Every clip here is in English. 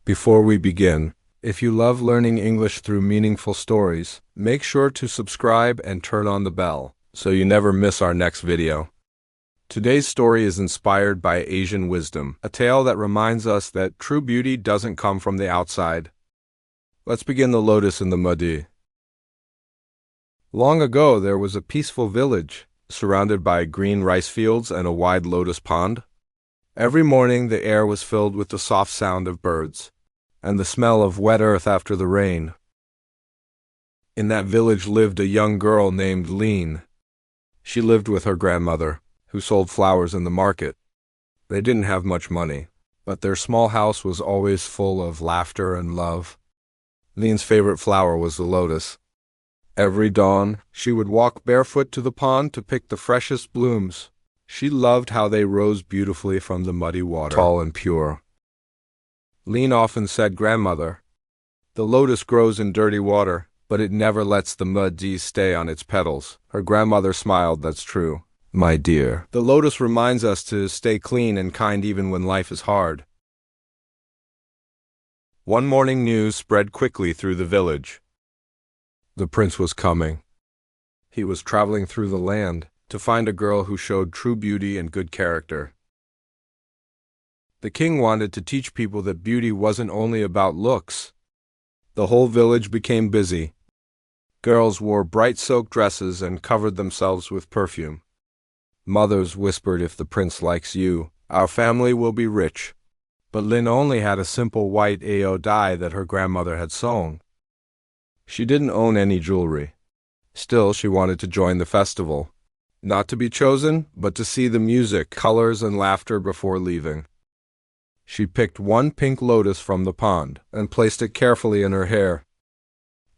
Before we begin, if you love learning English through meaningful stories, make sure to subscribe and turn on the bell so you never miss our next video. Today's story is inspired by Asian wisdom, a tale that reminds us that true beauty doesn't come from the outside. Let's begin the lotus in the muddy. Long ago, there was a peaceful village, surrounded by green rice fields and a wide lotus pond. Every morning, the air was filled with the soft sound of birds and the smell of wet earth after the rain. In that village lived a young girl named Lien. She lived with her grandmother, who sold flowers in the market. They didn't have much money, but their small house was always full of laughter and love. Lien's favorite flower was the lotus. Every dawn, she would walk barefoot to the pond to pick the freshest blooms. She loved how they rose beautifully from the muddy water, tall and pure. Lien often said, "Grandmother, the lotus grows in dirty water, but it never lets the muddy stay on its petals." Her grandmother smiled. "That's true, my dear. The lotus reminds us to stay clean and kind even when life is hard." One morning, news spread quickly through the village. The prince was coming. He was traveling through the land to find a girl who showed true beauty and good character. The king wanted to teach people that beauty wasn't only about looks. The whole village became busy. Girls wore bright silk dresses and covered themselves with perfume. Mothers whispered, "If the prince likes you, our family will be rich." But Lien only had a simple white AO dye that her grandmother had sewn. She didn't own any jewelry. Still, she wanted to join the festival. Not to be chosen, but to see the music, colors, and laughter before leaving. She picked one pink lotus from the pond and placed it carefully in her hair.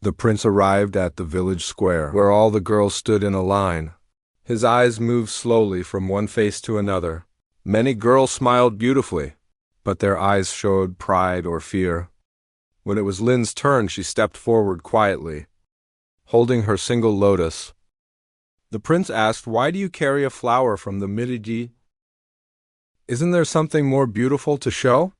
The prince arrived at the village square, where all the girls stood in a line. His eyes moved slowly from one face to another. Many girls smiled beautifully, but their eyes showed pride or fear. When it was Lien's turn, she stepped forward quietly, holding her single lotus. The prince asked, "Why do you carry a flower from the Midi? Isn't there something more beautiful to show?"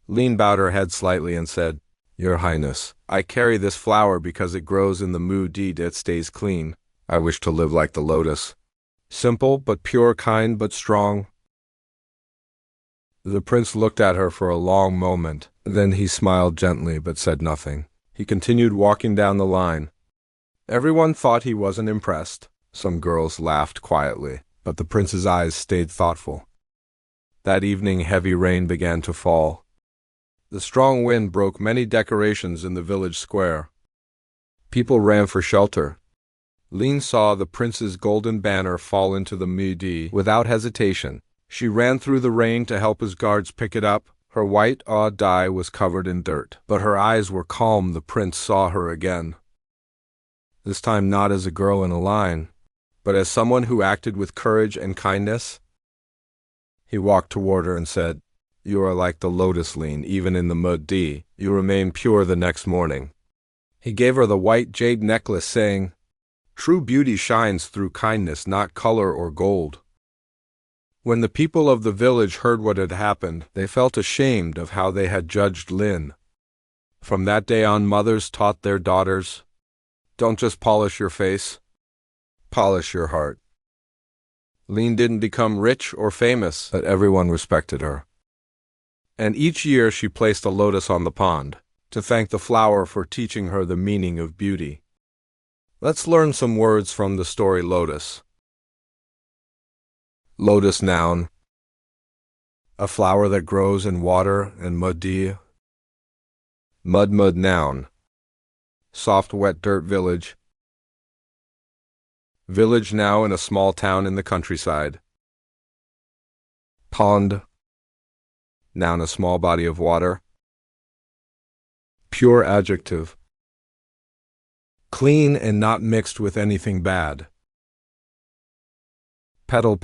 Lien bowed her head slightly and said, "Your Highness, I carry this flower because it grows in the muddy that stays clean. I wish to live like the lotus. Simple but pure, kind but strong." The prince looked at her for a long moment. Then he smiled gently but said nothing. He continued walking down the line. Everyone thought he wasn't impressed. Some girls laughed quietly, but the prince's eyes stayed thoughtful. That evening, heavy rain began to fall. The strong wind broke many decorations in the village square. People ran for shelter. Lien saw the prince's golden banner fall into the muddy without hesitation. She ran through the rain to help his guards pick it up. Her white dye was covered in dirt, but her eyes were calm. The prince saw her again. This time not as a girl in a line, but as someone who acted with courage and kindness. He walked toward her and said, "You are like the lotus, Lien. Even in the muddy, you remain pure." The next morning, he gave her the white jade necklace, saying, "True beauty shines through kindness, not color or gold." When the people of the village heard what had happened, they felt ashamed of how they had judged Lien. From that day on, mothers taught their daughters, "Don't just polish your face, polish your heart." Lien didn't become rich or famous, but everyone respected her. And each year she placed a lotus on the pond to thank the flower for teaching her the meaning of beauty. Let's learn some words from the story Lotus. Lotus, noun. A flower that grows in water and muddy. Mud, noun. Soft, wet dirt village. Village now in a small town in the countryside. Pond, noun, a small body of water. Pure, adjective. Clean and not mixed with anything bad. Petal,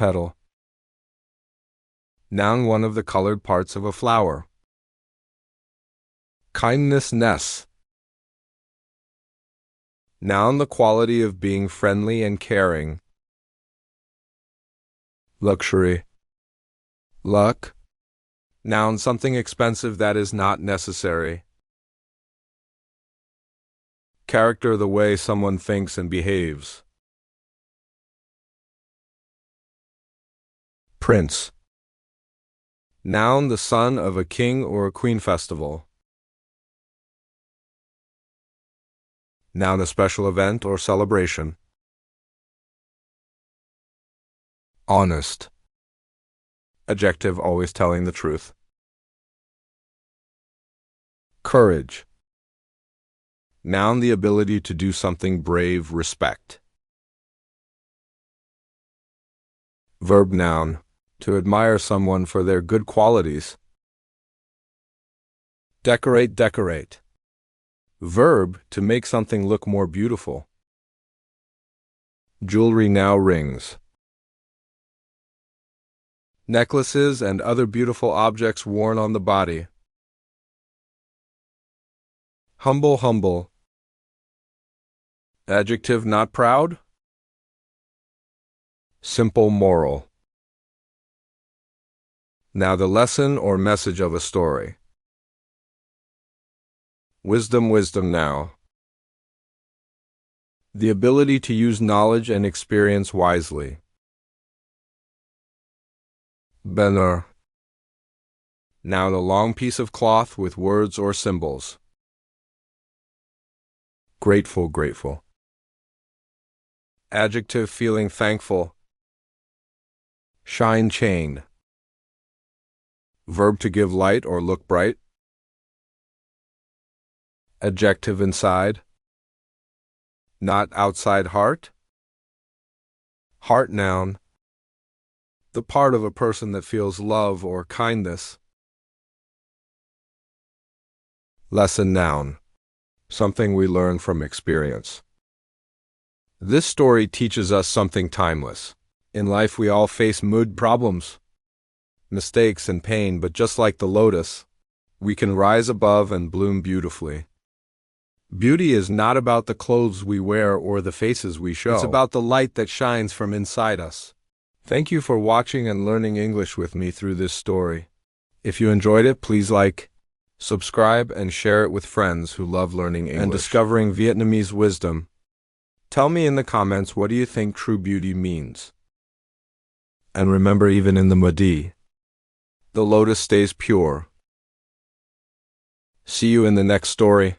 noun, one of the colored parts of a flower. Kindness, noun, the quality of being friendly and caring. Luxury, luck, Noun, something expensive that is not necessary. Character, the way someone thinks and behaves. Prince. Noun, the son of a king or a queen. Festival. Noun, a special event or celebration. Honest. Adjective, always telling the truth. Courage. Noun, the ability to do something brave. Respect. Verb, noun, to admire someone for their good qualities. Decorate, decorate. Verb, to make something look more beautiful. Jewelry, now rings. Necklaces and other beautiful objects worn on the body. Humble, humble. Adjective, not proud. Simple, moral. Now the lesson or message of a story. Wisdom, wisdom, now. The ability to use knowledge and experience wisely. Banner. Now the long piece of cloth with words or symbols. Grateful, grateful. Adjective, feeling thankful. Shine, chain. Verb, to give light or look bright. Adjective, inside. Not outside heart. Heart, noun. The part of a person that feels love or kindness. Lesson, noun. Something we learn from experience. This story teaches us something timeless. In life we all face mood problems, mistakes and pain, but just like the lotus, we can rise above and bloom beautifully. Beauty is not about the clothes we wear or the faces we show. It's about the light that shines from inside us. Thank you for watching and learning English with me through this story. If you enjoyed it, please like, subscribe, and share it with friends who love learning English and discovering Vietnamese wisdom. Tell me in the comments, what do you think true beauty means? And remember, even in the muddy, the lotus stays pure. See you in the next story.